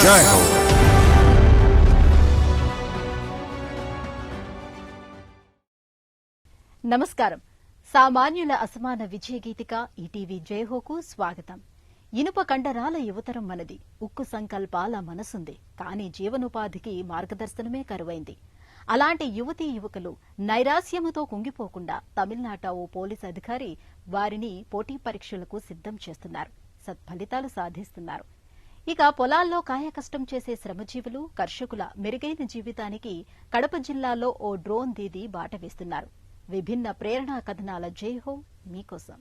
జై హో. నమస్కారం. సామాన్యుల అసమాన విజయ గీతిక ఈటీవీ జయహోకు స్వాగతం. ఇనుప కండరాల యువతరం మనది, ఉక్కు సంకల్పాల మనసుంది, కానీ జీవనోపాధికి మార్గదర్శనమే కరువైంది. అలాంటి యువతీ యువకులు నైరాశ్యముతో కుంగిపోకుండా తమిళనాట ఓ పోలీసు అధికారి వారిని పోటీ పరీక్షలకు సిద్దం చేస్తున్నారు. సత్ఫలితాలు సాధిస్తున్నారు. ఇక పొలాల్లో కాయకష్టం చేసే శ్రమజీవులు, కర్షకుల మెరుగైన జీవితానికి కడప జిల్లాలో ఓ డ్రోన్ దీదీ బాట వేస్తున్నారు. విభిన్న ప్రేరణా కథనాల జైహో మీకోసం.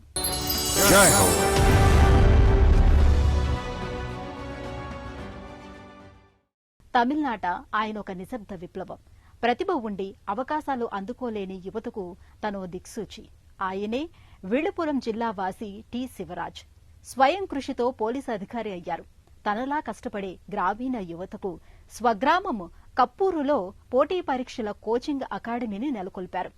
జై హో. తమిళనాట ఆయన ఒక నిశ్శబ్ద విప్లవం. ప్రతిభ ఉండి అవకాశాలు అందుకోలేని యువతకు తనో దిక్సూచి. ఆయనే విళుపురం జిల్లా వాసి టి శివరాజ్. స్వయం కృషితో పోలీసు అధికారి అయ్యారు. తనలా కష్టపడే గ్రామీణ యువతకు స్వగ్రామం కప్పూరులో పోటీ పరీక్షల కోచింగ్ అకాడమీని నెలకొల్పారు.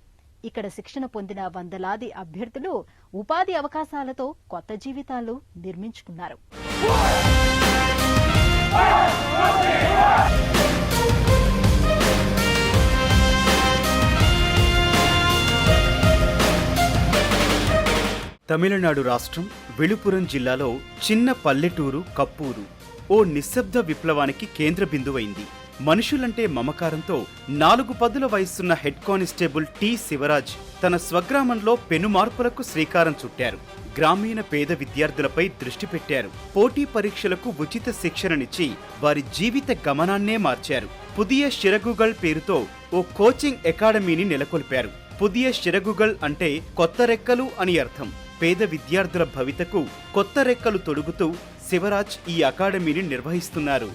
ఇక్కడ శిక్షణ పొందిన వందలాది అభ్యర్థులు ఉపాధి అవకాశాలతో కొత్త జీవితాలు నిర్మించుకున్నారు. తమిళనాడు రాష్ట్రం విళుపురం జిల్లాలో చిన్న పల్లెటూరు కప్పూరు ఓ నిశ్శబ్ద విప్లవానికి కేంద్ర బిందువైంది. మనుషులంటే మమకారంతో 4 పదుల వయస్సున్న హెడ్ కానిస్టేబుల్ టి శివరాజ్ తన స్వగ్రామంలో పెనుమార్పులకు శ్రీకారం చుట్టారు. గ్రామీణ పేద విద్యార్థులపై దృష్టి పెట్టారు. పోటీ పరీక్షలకు ఉచిత శిక్షణనిచ్చి వారి జీవిత గమనాన్నే మార్చారు. పుదియ శిరగుగల్ పేరుతో ఓ కోచింగ్ అకాడమీని నెలకొల్పారు. పుదియ శిరగుగల్ అంటే కొత్త రెక్కలు అని అర్థం. పేద విద్యార్థుల భవితకు కొత్త రెక్కలు తొడుగుతూ శివరాజ్ ఈ అకాడమీని నిర్వహిస్తున్నారు.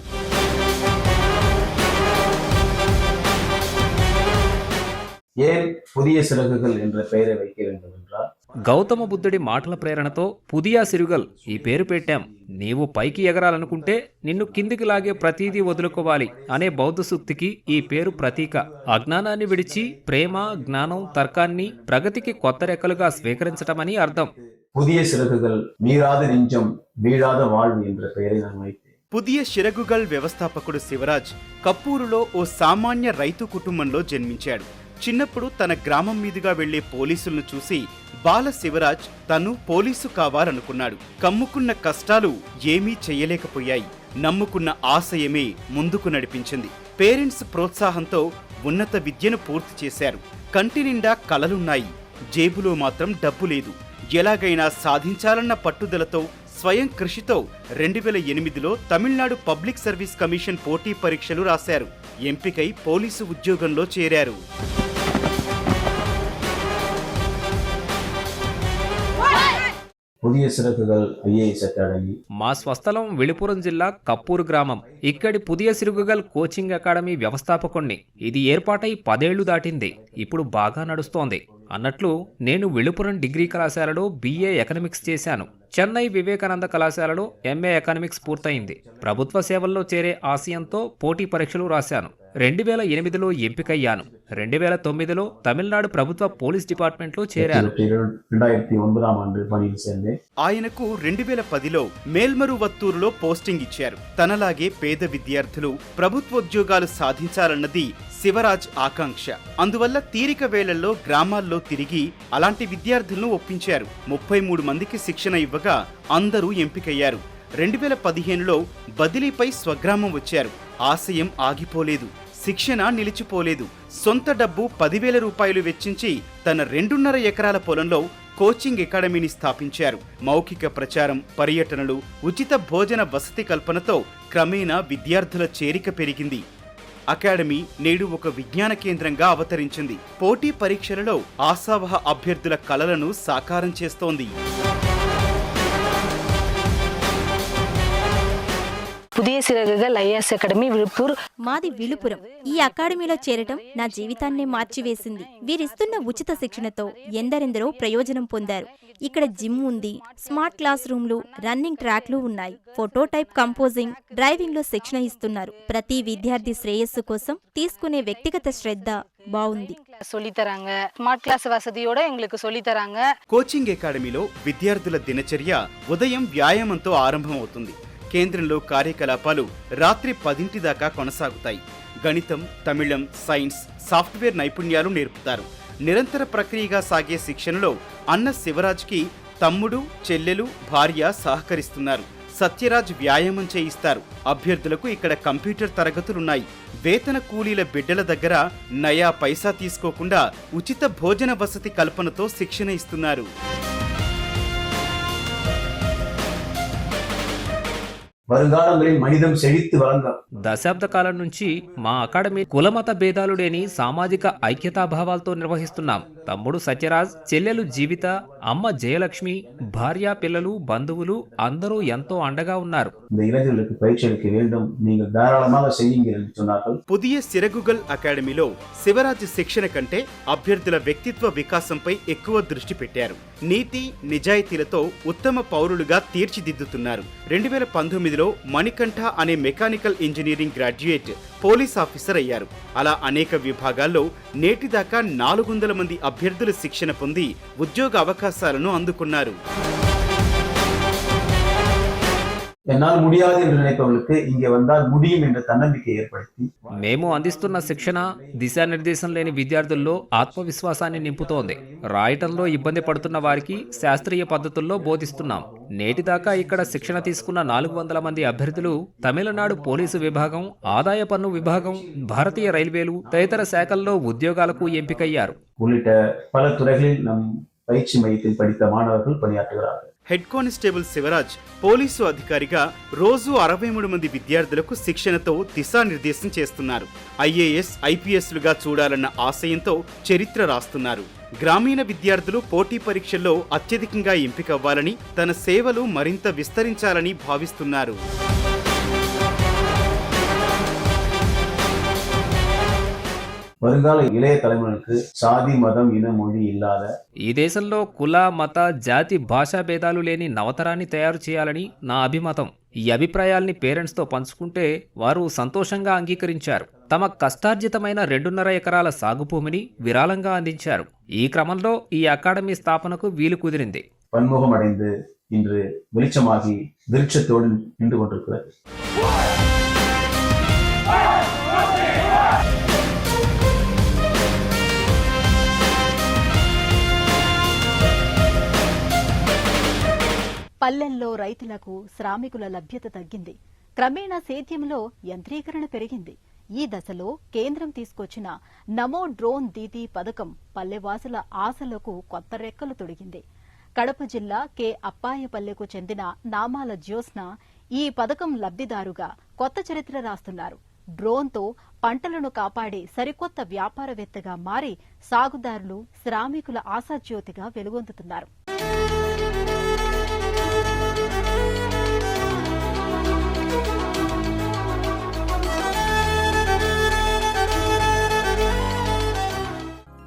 ஏன் புதிய சிறகுகள் என்ற பெயரை வைக்க வேண்டும் என்றால், గౌతమ బుద్ధుడి మాటల ప్రేరణతో పుదియా సిరుగల్ ఈ పేరు పెట్టాం. నీవు పైకి ఎగరాలనుకుంటే నిన్ను కిందికి లాగే ప్రతీదీ వదులుకోవాలి అనే బౌద్ధ సూక్తికి ఈ పేరు ప్రతీక. అజ్ఞానాన్ని విడిచి ప్రేమ, జ్ఞానం, తర్కాన్ని ప్రగతికి కొత్త రెక్కలుగా స్వీకరించటమని అర్థం. புதிய சிறகுகள் மீறாத நெஞ்சம் வீழாத வாழ்வு என்ற பெயரை நான் வைத்தேன். పుదియ శిరగుగల్ వ్యవస్థాపకుడు శివరాజ్ కప్పూరులో ఓ సామాన్య రైతు కుటుంబంలో జన్మించాడు. చిన్నప్పుడు తన గ్రామం మీదుగా వెళ్లే పోలీసులను చూసి బాల శివరాజ్ తను పోలీసు కావాలనుకున్నాడు. కమ్ముకున్న కష్టాలు ఏమీ చెయ్యలేకపోయాయి. నమ్ముకున్న ఆశయమే ముందుకు నడిపించింది. పేరెంట్స్ ప్రోత్సాహంతో ఉన్నత విద్యను పూర్తి చేశారు. కంటి నిండా కలలున్నాయి, జేబులో మాత్రం డబ్బు లేదు. ఎలాగైనా సాధించాలన్న పట్టుదలతో స్వయం కృషితో 2008లో తమిళనాడు పబ్లిక్ సర్వీస్ కమిషన్ పోటీ పరీక్షలు రాశారు. ఎంపికై పోలీసు ఉద్యోగంలో చేరారు. புதிய சிறகுகள் ஐஏஎஸ் அகாடமி మా స్వస్థలం విళుపురం జిల్లా కప్పూరు గ్రామం. ఇక్కడి పుదియ సిరుగుగల్ కోచింగ్ అకాడమీ వ్యవస్థాపకుణ్ణి. ఇది ఏర్పాటై 10 ఏళ్లు దాటింది. ఇప్పుడు బాగా నడుస్తోంది. అన్నట్లు నేను విళుపురం డిగ్రీ కళాశాలలో BA ఎకనామిక్స్ చేశాను. చెన్నై వివేకానంద కళాశాలలో MA ఎకనామిక్స్ పూర్తయింది. ప్రభుత్వ సేవల్లో చేరే ఆశయంతో పోటీ పరీక్షలు రాశాను. 2008లో ఎంపికయ్యాను. 2009లో తమిళనాడు ప్రభుత్వ పోలీస్ డిపార్ట్మెంట్లో చేరాను. 2009ஆம் ஆண்டு பணியில் சேர்ந்தேன். ఆయనకు 2010లో మేల్మరువత్తూరులో పోస్టింగ్ ఇచ్చారు. తనలాగే పేద విద్యార్థులు ప్రభుత్వోద్యోగాలు సాధించాలన్నది శివరాజ్ ఆకాంక్ష. అందువల్ల తీరిక వేళల్లో గ్రామాల్లో తిరిగి అలాంటి విద్యార్థులను ఒప్పించారు. 33 మందికి శిక్షణ ఇవ్వగా అందరూ ఎంపికయ్యారు. 2015లో బదిలీపై స్వగ్రామం వచ్చారు. ఆశయం ఆగిపోలేదు, శిక్షణ నిలిచిపోలేదు. సొంత డబ్బు 10,000 రూపాయలు వెచ్చించి తన 2.5 ఎకరాల పొలంలో కోచింగ్ అకాడమీని స్థాపించారు. మౌఖిక ప్రచారం, పర్యటనలు, ఉచిత భోజన వసతి కల్పనతో క్రమేణా విద్యార్థుల చేరిక పెరిగింది. అకాడమీ నేడు ఒక విజ్ఞాన కేంద్రంగా అవతరించింది. పోటీ పరీక్షలలో ఆశావహ అభ్యర్థుల కలలను సాకారం చేస్తోంది. Puthiya సిరగల్ IAS academy విలుపూర్. మాది విలుపురం. ఈ అకాడమీలో చేరటం నా జీవితాన్నే మార్చివేసింది. వీరిస్తున్న ఉచిత శిక్షణతో ఎందరెందరో ప్రయోజనం పొందారు. ఇక్కడ జిమ్ ఉంది, స్మార్ట్ క్లాస్ రూమ్లు, రన్నింగ్ ట్రాక్లు ఉన్నాయి. ఫోటోటైప్ కంపోజింగ్, డ్రైవింగ్ లో శిక్షణ ఇస్తున్నారు. ప్రతి విద్యార్థి శ్రేయస్సు కోసం తీసుకునే వ్యక్తిగత శ్రద్ధ బాగుంది. சொல்லித்தராங்க. ஸ்மார்ட் கிளாஸ் வசதியோட எங்களுக்கு சொல்லித்தராங்க. కోచింగ్ అకాడమీలో విద్యార్థుల దినచర్య ఉదయం వ్యాయామంతో ఆరంభమవుతుంది. కేంద్రంలో కార్యకలాపాలు రాత్రి 10 దాకా కొనసాగుతాయి. గణితం, తమిళం, సైన్స్, సాఫ్ట్వేర్ నైపుణ్యాలు నేర్పుతారు. నిరంతర ప్రక్రియగా సాగే శిక్షణలో అన్న శివరాజ్కి తమ్ముడు, చెల్లెలు, భార్య సహకరిస్తున్నారు. సత్యరాజ్ వ్యాయామం చేయిస్తారు. అభ్యర్థులకు ఇక్కడ కంప్యూటర్ తరగతులున్నాయి. వేతన కూలీల బిడ్డల దగ్గర నయా పైసా తీసుకోకుండా ఉచిత భోజన వసతి కల్పనతో శిక్షణ ఇస్తున్నారు. வருங்காலங்களில் மனிதம் செழித்து வழங்கும். దశాబ్ద కాలం నుంచి మా అకాడమీ కులమత భేదాలు లేని సామాజిక ఐక్యతాభావాలతో నిర్వహిస్తున్నాం. తమ్ముడు సత్యరాజ్, చెల్లెలు జీవిత, అమ్మ జయలక్ష్మి, భార్య, పిల్లలు, బంధువులు అందరూ ఎంతో అండగా ఉన్నారు. இந்த இளைஞர்களுக்கு பயிற்சி அளிக்க வேண்டும், நீங்கள் தாராளமாக செய்யுங்கள் என்று சொன்னார்கள். పుదియ సిరగుగల్ అకాడమీలో శివరాజ్ శిక్షణ కంటే అభ్యర్థుల వ్యక్తిత్వ వికాసంపై ఎక్కువ దృష్టి పెట్టారు. నీతి, నిజాయితీలతో ఉత్తమ పౌరులుగా తీర్చిదిద్దుతున్నారు. 2019లో మణికంఠ అనే mechanical engineering graduate police officer అయ్యారు. అలా అనేక విభాగాల్లో నేటిదాకా 400 మంది అభ్యర్థులు శిక్షణ పొంది ఉద్యోగ అవకాశాలను అందుకున్నారు. என்னால் முடியாது என்று நினைப்பவர்களுக்கு இங்கே வந்தால் முடியும் என்ற தன்னம்பிக்கை ஏற்படுத்தி మేము అందిస్తున్న శిక్షణ దిశానిర్దేశం లేని విద్యార్థుల్లో ఆత్మవిశ్వాసాన్ని నింపుతోంది. రాయటంలో ఇబ్బంది పడుతున్న వారికి శాస్త్రీయ పద్ధతుల్లో బోధిస్తున్నాం. నేటిదాకా ఇక్కడ శిక్షణ తీసుకున్న 400 మంది అభ్యర్థులు తమిళనాడు పోలీసు విభాగం, ఆదాయ పన్ను విభాగం, భారతీయ రైల్వేలు తదితర శాఖల్లో ఉద్యోగాలకు ఎంపికయ్యారు. உள்ளிட்ட பல துறைகளில் நம் பயிற்சி மையத்தில் படித்த மாணவர்கள் பணியாற்றுகிறார்கள். హెడ్ కానిస్టేబుల్ శివరాజ్ పోలీసు అధికారిగా రోజు 63 మంది విద్యార్థులకు శిక్షణతో దిశానిర్దేశం చేస్తున్నారు. ఐఏఎస్, ఐపీఎస్లుగా చూడాలన్న ఆశయంతో చరిత్ర రాస్తున్నారు. గ్రామీణ విద్యార్థులు పోటీ పరీక్షల్లో అత్యధికంగా ఎంపికవ్వాలని, తన సేవలు మరింత విస్తరించాలని భావిస్తున్నారు. வருங்கால இளைய தலைமுறைக்கு சாதி, மதம், இன, மொழி இல்லாத ఈ దేశంలో కుల, మత, జాతి, భాషా భేదాలు లేని నవతరాన్ని తయారు చేయాలని నా అభిమతం. ఈ అభిప్రాయాల్ని పేరెంట్స్తో పంచుకుంటే వారు సంతోషంగా అంగీకరించారు. తమ కష్టార్జితమైన 2.5 ఎకరాల సాగు భూమిని విరాళంగా అందించారు. ఈ క్రమంలో ఈ అకాడమీ స్థాపనకు వీలు కుదిరింది. பன்முகம் அடைந்து இன்று வெளிச்சமாகி விருட்சத்தோடு நின்று கொண்டிருக்கிறது. పల్లెల్లో రైతులకు శ్రామికుల లభ్యత తగ్గింది. క్రమేణా సేద్యంలో యంత్రీకరణ పెరిగింది. ఈ దశలో కేంద్రం తీసుకొచ్చిన నమో డ్రోన్ దీదీ పథకం పల్లెవాసుల ఆశలకు కొత్త రెక్కలు తొడిగింది. కడప జిల్లా కె అప్పాయపల్లెకు చెందిన నామాల జ్యోత్స్న ఈ పథకం లబ్ధిదారుగా కొత్త చరిత్ర రాస్తున్నారు. డ్రోన్తో పంటలను కాపాడే సరికొత్త వ్యాపారవేత్తగా మారి సాగుదారులు, శ్రామికుల ఆశాజ్యోతిగా వెలుగొందుతున్నారు.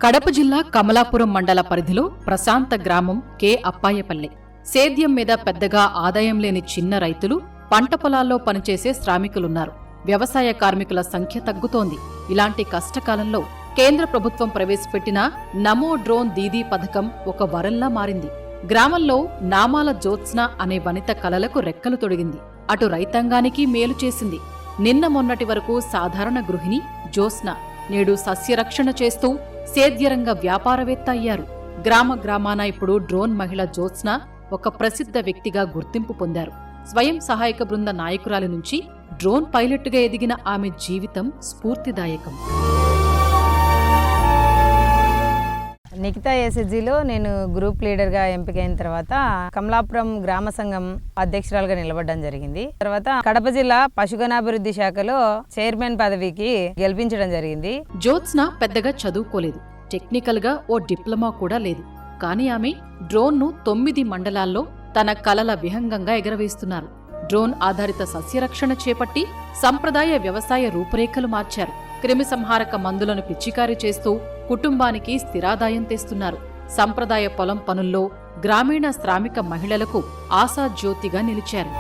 కడప జిల్లా కమలాపురం మండల పరిధిలో ప్రశాంత గ్రామం కె అప్పాయపల్లె. సేద్యం మీద పెద్దగా ఆదాయం లేని చిన్న రైతులు, పంట పొలాల్లో పనిచేసే శ్రామికులున్నారు. వ్యవసాయ కార్మికుల సంఖ్య తగ్గుతోంది. ఇలాంటి కష్టకాలంలో కేంద్ర ప్రభుత్వం ప్రవేశపెట్టిన నమో డ్రోన్ దీదీ పథకం ఒక వరంలా మారింది. గ్రామంలో నామాల జ్యోత్స్న అనే వనిత కలలకు రెక్కలు తొడిగింది. అటు రైతాంగానికి మేలు చేసింది. నిన్న మొన్నటి వరకు సాధారణ గృహిణి జ్యోత్స్న నేడు సస్యరక్షణ చేస్తూ సేద్యరంగ వ్యాపారవేత్త అయ్యారు. గ్రామ గ్రామాన ఇప్పుడు డ్రోన్ మహిళ జ్యోత్స్న ఒక ప్రసిద్ధ వ్యక్తిగా గుర్తింపు పొందారు. స్వయం సహాయక బృంద నాయకురాలి నుంచి డ్రోన్ పైలట్గా ఎదిగిన ఆమె జీవితం స్ఫూర్తిదాయకం. నిఖితా ఎస్ఎస్జీలో నేను గ్రూప్ లీడర్గా ఎంపికైన తర్వాత కమలాపురం గ్రామ సంఘం అధ్యక్షురాలుగా నిలబడడం జరిగింది. తర్వాత కడప జిల్లా పశుగణాభివృద్ధి శాఖలో చైర్మన్ పదవికి గెలిపించడం జరిగింది. జ్యోత్స్న పెద్దగా చదువుకోలేదు. టెక్నికల్ గా ఓ డిప్లొమా కూడా లేదు. కానీ ఆమె డ్రోన్ను 9 మండలాల్లో తన కలల విహంగంగా ఎగరవేస్తున్నారు. డ్రోన్ ఆధారిత సస్యరక్షణ చేపట్టి సంప్రదాయ వ్యవసాయ రూపురేఖలు మార్చారు. క్రిమిసంహారక మందులను పిచికారీ చేస్తూ కుటుంబానికి స్థిరాదాయం తెస్తున్నారు. సంప్రదాయ పొలం పనుల్లో గ్రామీణ శ్రామిక మహిళలకు ఆశాజ్యోతిగా నిలిచారు.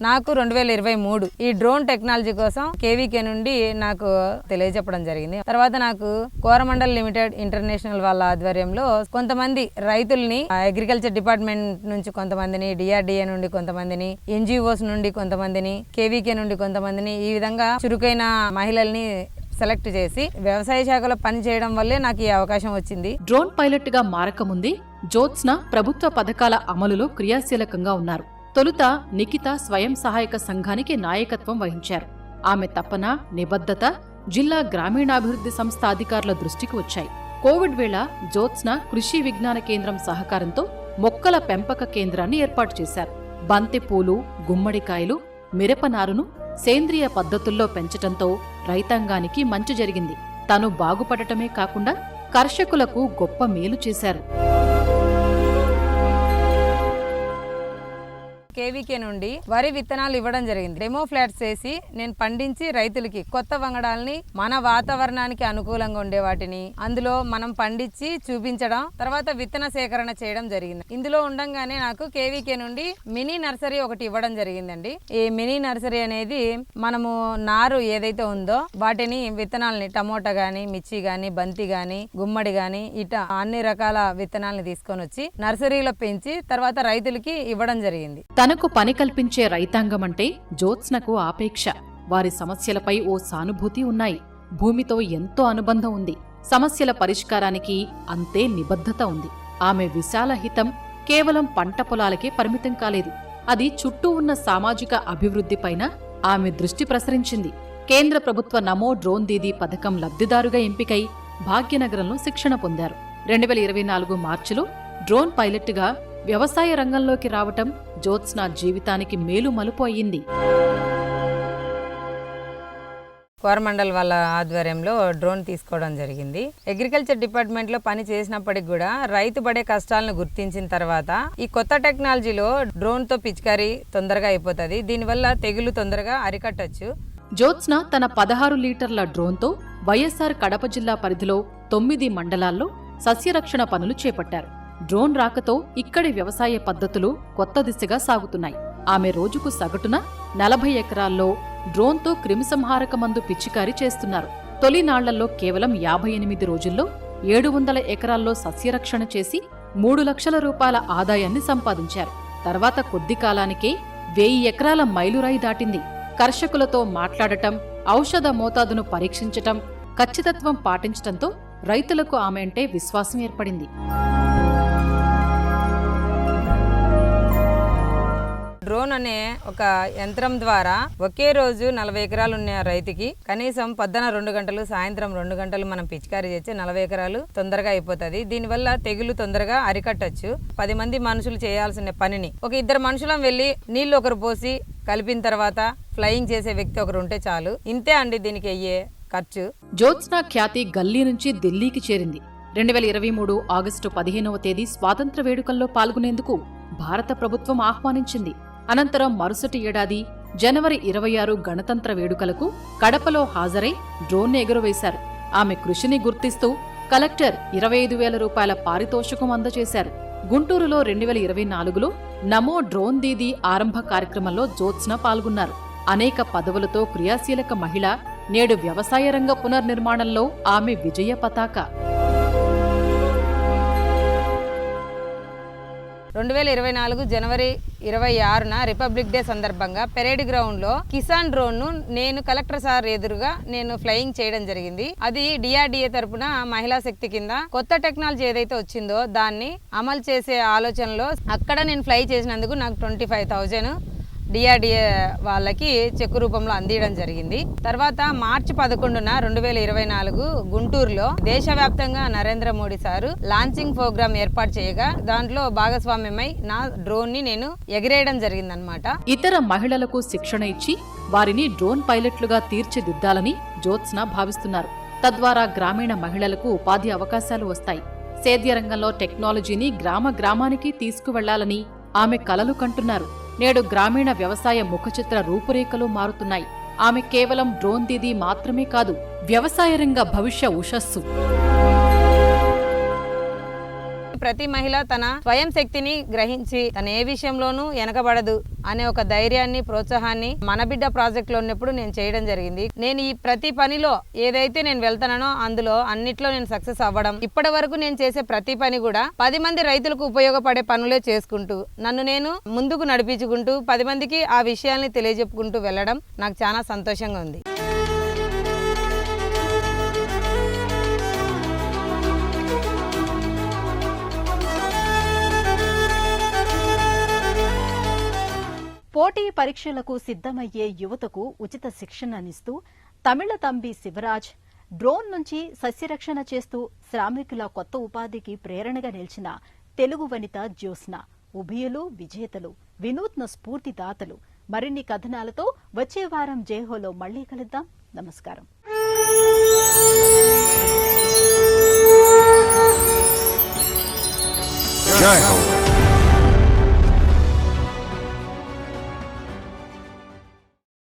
నాకు 2023 ఈ డ్రోన్ టెక్నాలజీ కోసం కేవీకే నుండి నాకు తెలియజెప్పడం జరిగింది. తర్వాత నాకు కోరమండల్ లిమిటెడ్ ఇంటర్నేషనల్ వాళ్ళ ఆధ్వర్యంలో కొంతమంది రైతుల్ని అగ్రికల్చర్ డిపార్ట్మెంట్ నుంచి కొంతమందిని, డిఆర్డిఏ నుండి కొంతమందిని, ఎన్జిఓస్ నుండి కొంతమందిని, కేవీకే నుండి కొంతమందిని, ఈ విధంగా చురుకైన మహిళల్ని సెలెక్ట్ చేసి వ్యవసాయ శాఖలో పని చేయడం వల్లే నాకు ఈ అవకాశం వచ్చింది. డ్రోన్ పైలట్ గా మారకముందే జ్యోత్స్న ప్రభుత్వ పథకాల అమలులో క్రియాశీలకంగా ఉన్నారు. తొలుత నిఖిత స్వయం సహాయక సంఘానికి నాయకత్వం వహించారు. ఆమె తపన, నిబద్ధత జిల్లా గ్రామీణాభివృద్ధి సంస్థ అధికారుల దృష్టికి వచ్చాయి. కోవిడ్ వేళ జ్యోత్స్న కృషి విజ్ఞాన కేంద్రం సహకారంతో మొక్కల పెంపక కేంద్రాన్ని ఏర్పాటు చేశారు. బంతిపూలు, గుమ్మడికాయలు, మిరపనారును సేంద్రియ పద్ధతుల్లో పెంచటంతో రైతాంగానికి మంచి జరిగింది. తను బాగుపడటమే కాకుండా కర్షకులకు గొప్ప మేలు చేశారు. కేవీకే నుండి వరి విత్తనాలు ఇవ్వడం జరిగింది. డెమో ఫ్లాట్స్ వేసి నేను పండించి రైతులకి కొత్త వంగడాల్ని మన వాతావరణానికి అనుకూలంగా ఉండే వాటిని అందులో మనం పండించి చూపించడం, తర్వాత విత్తన సేకరణ చేయడం జరిగింది. ఇందులో ఉండంగానే నాకు కేవీకే నుండి మినీ నర్సరీ ఒకటి ఇవ్వడం జరిగిందండి. ఈ మినీ నర్సరీ అనేది మనము నారు ఏదైతే ఉందో వాటిని విత్తనాలని టమోటా గాని, మిర్చి గాని, బంతి గాని, గుమ్మడి గాని ఇట అన్ని రకాల విత్తనాలని తీసుకొని వచ్చి నర్సరీలో పెంచి తర్వాత రైతులకి ఇవ్వడం జరిగింది. తనకు పని కల్పించే రైతాంగమంటే జ్యోత్స్నకు ఆపేక్ష. వారి సమస్యలపై ఓ సానుభూతి ఉన్నాయి. భూమితో ఎంతో అనుబంధం ఉంది. సమస్యల పరిష్కారానికి అంతే నిబద్ధత ఉంది. ఆమె విశాల హితం కేవలం పంట పొలాలకే పరిమితం కాలేదు. అది చుట్టూ ఉన్న సామాజిక అభివృద్ధిపైన ఆమె దృష్టి ప్రసరించింది. కేంద్ర ప్రభుత్వ నమో డ్రోన్ దీదీ పథకం లబ్ధిదారుగా ఎంపికై భాగ్యనగరంలో శిక్షణ పొందారు. 2024 మార్చిలో డ్రోన్ పైలట్గా వ్యవసాయ రంగంలోకి రావటం జ్యోత్స్న జీవితానికి మేలు మలుపు అయ్యింది. కోరమండల్ వాళ్ళ ఆధ్వర్యంలో డ్రోన్ తీసుకోవడం జరిగింది. అగ్రికల్చర్ డిపార్ట్మెంట్ లో పని చేసినప్పటికి కూడా రైతు పడే కష్టాలను గుర్తించిన తర్వాత ఈ కొత్త టెక్నాలజీలో డ్రోన్ తో పిచికారీ తొందరగా అయిపోతుంది. దీనివల్ల తెగులు తొందరగా అరికట్టొచ్చు. జ్యోత్స్న తన 16 లీటర్ల డ్రోన్తో వైఎస్ఆర్ కడప జిల్లా పరిధిలో 9 మండలాల్లో సస్యరక్షణ పనులు చేపట్టారు. డ్రోన్ రాకతో ఇక్కడి వ్యవసాయ పద్ధతులు కొత్త దిశగా సాగుతున్నాయి. ఆమె రోజుకు సగటున 40 ఎకరాల్లో డ్రోన్తో క్రిమిసంహారక మందు పిచికారీ చేస్తున్నారు. తొలి నాళ్లలో కేవలం 58 రోజుల్లో 700 ఎకరాల్లో సస్యరక్షణ చేసి 3 లక్షల రూపాయల ఆదాయాన్ని సంపాదించారు. తర్వాత కొద్ది కాలానికే 1000 ఎకరాల మైలురాయి దాటింది. కర్షకులతో మాట్లాడటం, ఔషధ మోతాదును పరీక్షించటం, ఖచ్చితత్వం పాటించటంతో రైతులకు ఆమె అంటే విశ్వాసం ఏర్పడింది. డ్రోన్ అనే ఒక యంత్రం ద్వారా ఒకే రోజు 40 ఎకరాలు ఉన్న రైతుకి కనీసం పొద్దున 2 గంటలు, సాయంత్రం 2 గంటలు మనం పిచికారీ చేస్తే 40 ఎకరాలు తొందరగా అయిపోతుంది. దీనివల్ల తెగులు తొందరగా అరికట్టొచ్చు. 10 మంది మనుషులు చేయాల్సిన పనిని ఒక 2 మనుషులం వెళ్ళి నీళ్లు ఒకరు పోసి కలిపిన తర్వాత ఫ్లయింగ్ చేసే వ్యక్తి ఒకరు ఉంటే చాలు. ఇంతే అండి దీనికి అయ్యే ఖర్చు. జ్యోత్స్న ఖ్యాతి గల్లీ నుంచి ఢిల్లీకి చేరింది. 2023 ఆగస్టు 15వ తేదీ స్వాతంత్ర వేడుకల్లో పాల్గొనేందుకు భారత ప్రభుత్వం ఆహ్వానించింది. అనంతరం మరుసటి ఏడాది జనవరి 26 గణతంత్ర వేడుకలకు కడపలో హాజరై డ్రోన్ ఎగురవేశారు. ఆమె కృషిని గుర్తిస్తూ కలెక్టర్ 25,000 రూపాయల పారితోషికం అందజేశారు. గుంటూరులో 2024లో నమో డ్రోన్ దీదీ ఆరంభ కార్యక్రమంలో జ్యోత్స్న పాల్గొన్నారు. అనేక పదవులతో క్రియాశీలక మహిళ. నేడు వ్యవసాయ రంగ పునర్నిర్మాణంలో ఆమె విజయ పతాక. 2024 జనవరి 26న రిపబ్లిక్ డే సందర్భంగా పెరేడ్ గ్రౌండ్ లో కిసాన్ డ్రోన్ ను నేను కలెక్టర్ సార్ ఎదురుగా నేను ఫ్లయింగ్ చేయడం జరిగింది. అది డిఆర్డిఏ తరపున మహిళా శక్తి కింద కొత్త టెక్నాలజీ ఏదైతే వచ్చిందో దాన్ని అమలు చేసే ఆలోచనలో అక్కడ నేను ఫ్లై చేసినందుకు నాకు 25,000 డిఆర్డిఏ వాళ్ళకి చెక్కు రూపంలో అందించడం జరిగింది. తర్వాత మార్చి 11న 2024 గుంటూరులో దేశవ్యాప్తంగా Narendra Modi sir launching programme ఏర్పాటు చేయగా దాంట్లో భాగస్వామ్యమై నా డ్రోన్ ని నేను ఎగిరేయడం జరిగిందనమాట. ఇతర మహిళలకు శిక్షణ ఇచ్చి వారిని డ్రోన్ పైలట్లుగా తీర్చిదిద్దాలని జ్యోత్స్న భావిస్తున్నారు. తద్వారా గ్రామీణ మహిళలకు ఉపాధి అవకాశాలు వస్తాయి. సేద్య రంగంలో టెక్నాలజీని గ్రామానికి తీసుకువెళ్లాలని ఆమె కలలు కంటున్నారు. నేడు గ్రామీణ వ్యవసాయ ముఖచిత్ర రూపురేఖలు మారుతున్నాయి. ఆమె కేవలం డ్రోన్ దీదీ మాత్రమే కాదు, వ్యవసాయ రంగ భవిష్య ఉషస్సు. ప్రతి మహిళ తన స్వయం శక్తిని గ్రహించి తన ఏ విషయంలోనూ వెనకబడదు అనే ఒక ధైర్యాన్ని, ప్రోత్సాహాన్ని మన బిడ్డ ప్రాజెక్ట్ లో ఉన్నప్పుడు నేను చేయడం జరిగింది. నేను ఈ ప్రతి పనిలో ఏదైతే నేను వెళ్తానో అందులో అన్నిట్లో నేను సక్సెస్ అవ్వడం, ఇప్పటి వరకు నేను చేసే ప్రతి పని కూడా 10 మంది రైతులకు ఉపయోగపడే పనులే చేసుకుంటూ నన్ను నేను ముందుకు నడిపించుకుంటూ 10 మందికి ఆ విషయాల్ని తెలియజెప్పుకుంటూ వెళ్ళడం నాకు చాలా సంతోషంగా ఉంది. పోటీ పరీక్షలకు సిద్ధమయ్యే యువతకు ఉచిత శిక్షణనిస్తూ తమిళతంబి శివరాజ్, డ్రోన్ నుంచి సస్యరక్షణ చేస్తూ శ్రామికుల కొత్త ఉపాధికి ప్రేరణగా నిలిచిన తెలుగు వనిత జ్యోత్స్న ఉభయులు విజేతలు, వినూత్న స్ఫూర్తిదాతలు. మరిన్ని కథనాలతో వచ్చే వారం జేహోలో మళ్లీ కలుద్దాం. నమస్కారం. Jai Ho.